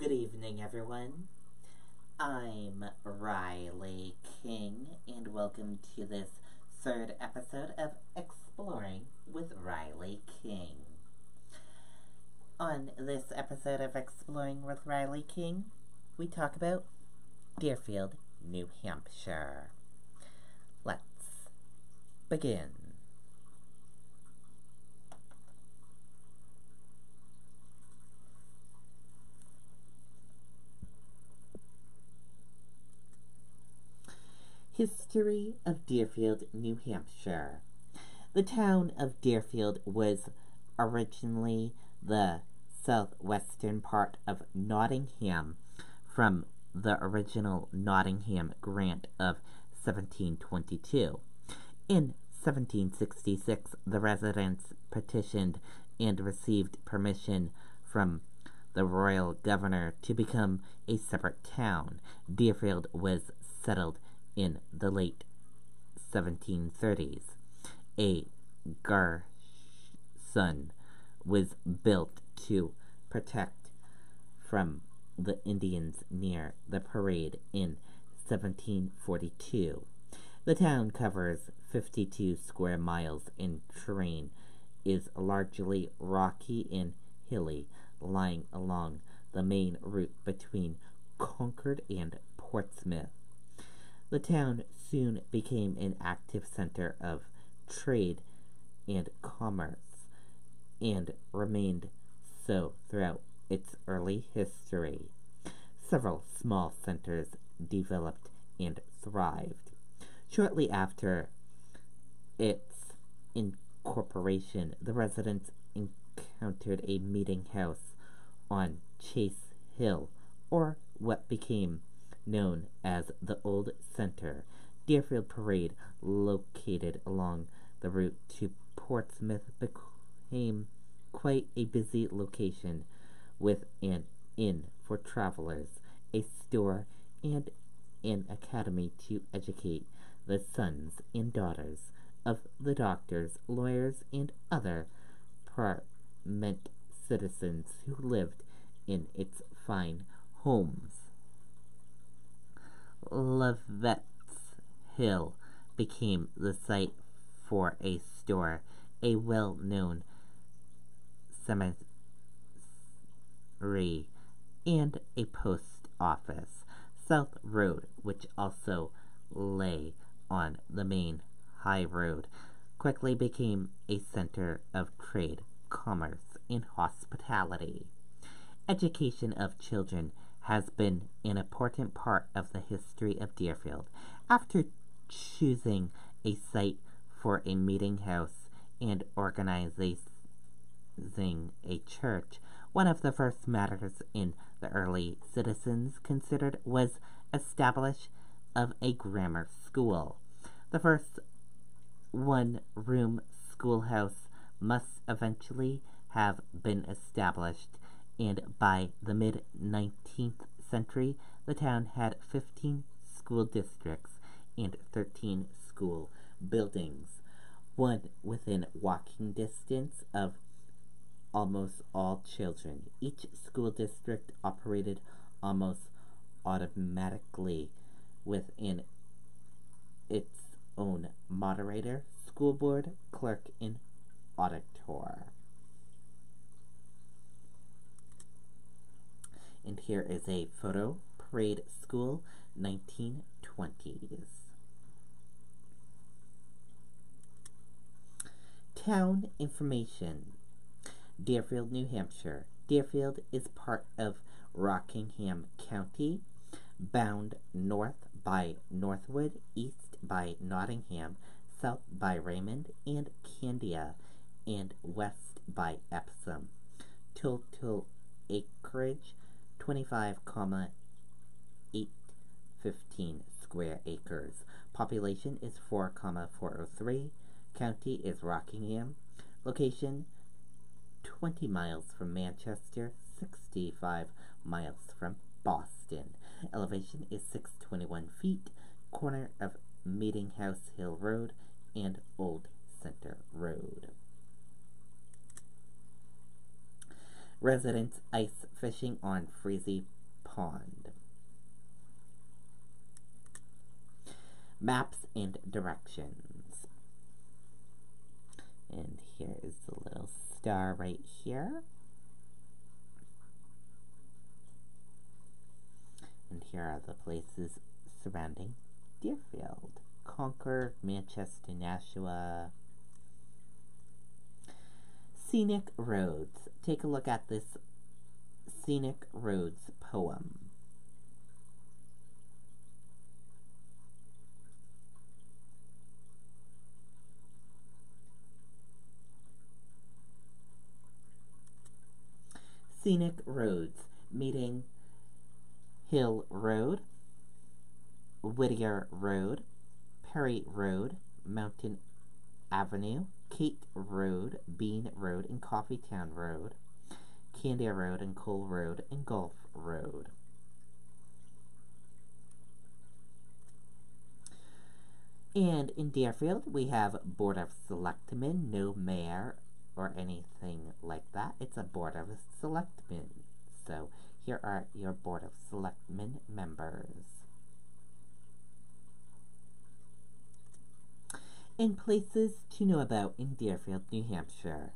Good evening, everyone. I'm Riley King, and welcome to this third episode of Exploring with Riley King. On this episode of Exploring with Riley King, we talk about Deerfield, New Hampshire. Let's begin. History of Deerfield, New Hampshire. The town of Deerfield was originally the southwestern part of Nottingham from the original Nottingham Grant of 1722. In 1766, the residents petitioned and received permission from the royal governor to become a separate town. Deerfield was settled in the late 1730s. A garrison was built to protect from the Indians near the parade in 1742. The town covers 52 square miles and terrain is largely rocky and hilly, lying along the main route between Concord and Portsmouth. The town soon became an active center of trade and commerce, and remained so throughout its early history. Several small centers developed and thrived. Shortly after its incorporation, the residents encountered a meeting house on Chase Hill, or what became known as the Old Center. Deerfield Parade, located along the route to Portsmouth, became quite a busy location with an inn for travelers, a store, and an academy to educate the sons and daughters of the doctors, lawyers, and other prominent citizens who lived in its fine homes. Lovet's Hill became the site for a store, a well-known cemetery, and a post office. South Road, which also lay on the main high road, quickly became a center of trade, commerce, and hospitality. Education of children has been an important part of the history of Deerfield. After choosing a site for a meeting house and organizing a church, one of the first matters in the early citizens considered was establish of a grammar school. The first one-room schoolhouse must eventually have been established, and by the mid-19th century, the town had 15 school districts and 13 school buildings, one within walking distance of almost all children. Each school district operated almost automatically within its own moderator, school board, clerk, and auditor. And here is a photo. Parade School, 1920s. Town information. Deerfield, New Hampshire. Deerfield is part of Rockingham County, bound north by Northwood, east by Nottingham, south by Raymond and Candia, and west by Epsom. Total acreage 25,815 square acres. Population is 4,403. County is Rockingham. Location 20 miles from Manchester, 65 miles from Boston. Elevation is 621 feet. Corner of Meeting House Hill Road and Old Center Road. Residents ice fishing on Freezy Pond. Maps and directions. And here is the little star right here. And here are the places surrounding Deerfield. Concord, Manchester, Nashua. Scenic Roads. Take a look at this Scenic Roads poem. Scenic Roads. Meeting Hill Road, Whittier Road, Perry Road, Mountain Avenue, Kate Road, Bean Road, and Coffeetown Road, Candia Road, and Cole Road, and Gulf Road. And in Deerfield, we have Board of Selectmen, no mayor or anything like that. It's a Board of Selectmen. So here are your Board of Selectmen members. And places to know about in Deerfield, New Hampshire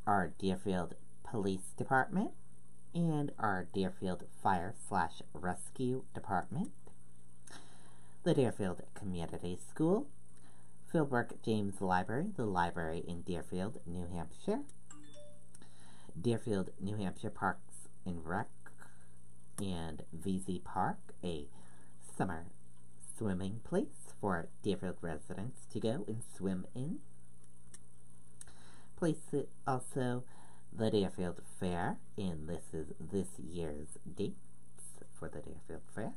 are Deerfield Police Department and our Deerfield Fire/Rescue Department, the Deerfield Community School, Philbrook James Library, the library in Deerfield, New Hampshire, Deerfield, New Hampshire Parks and Rec, and VZ Park, a summer swimming place for Deerfield residents to go and swim in. Place also the Deerfield Fair, and this is this year's dates for the Deerfield Fair.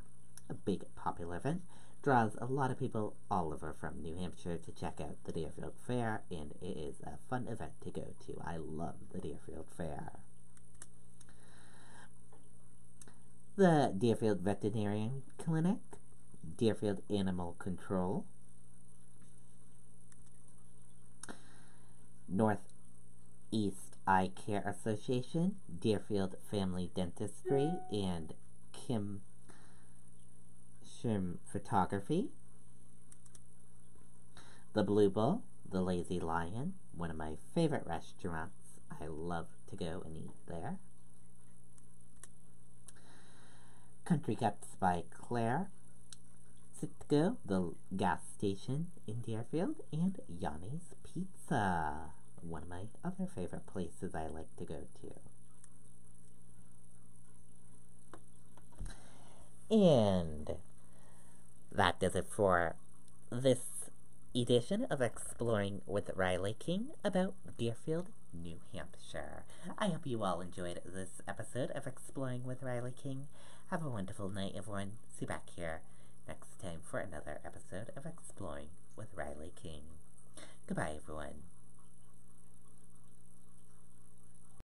A big popular event. Draws a lot of people all over from New Hampshire to check out the Deerfield Fair, and it is a fun event to go to. I love the Deerfield Fair. The Deerfield Veterinarian Clinic, Deerfield Animal Control, Northeast Eye Care Association, Deerfield Family Dentistry, and Kim Shim Photography, the Blue Bull, the Lazy Lion, one of my favorite restaurants. I love to go and eat there. Country Cuts by Claire, Citgo, the gas station in Deerfield, and Yanni's Pizza, one of my other favorite places I like to go to. And that does it for this edition of Exploring with Riley King about Deerfield, New Hampshire. I hope you all enjoyed this episode of Exploring with Riley King. Have a wonderful night, everyone. See you back here next time for another episode of Exploring with Riley King. Goodbye, everyone.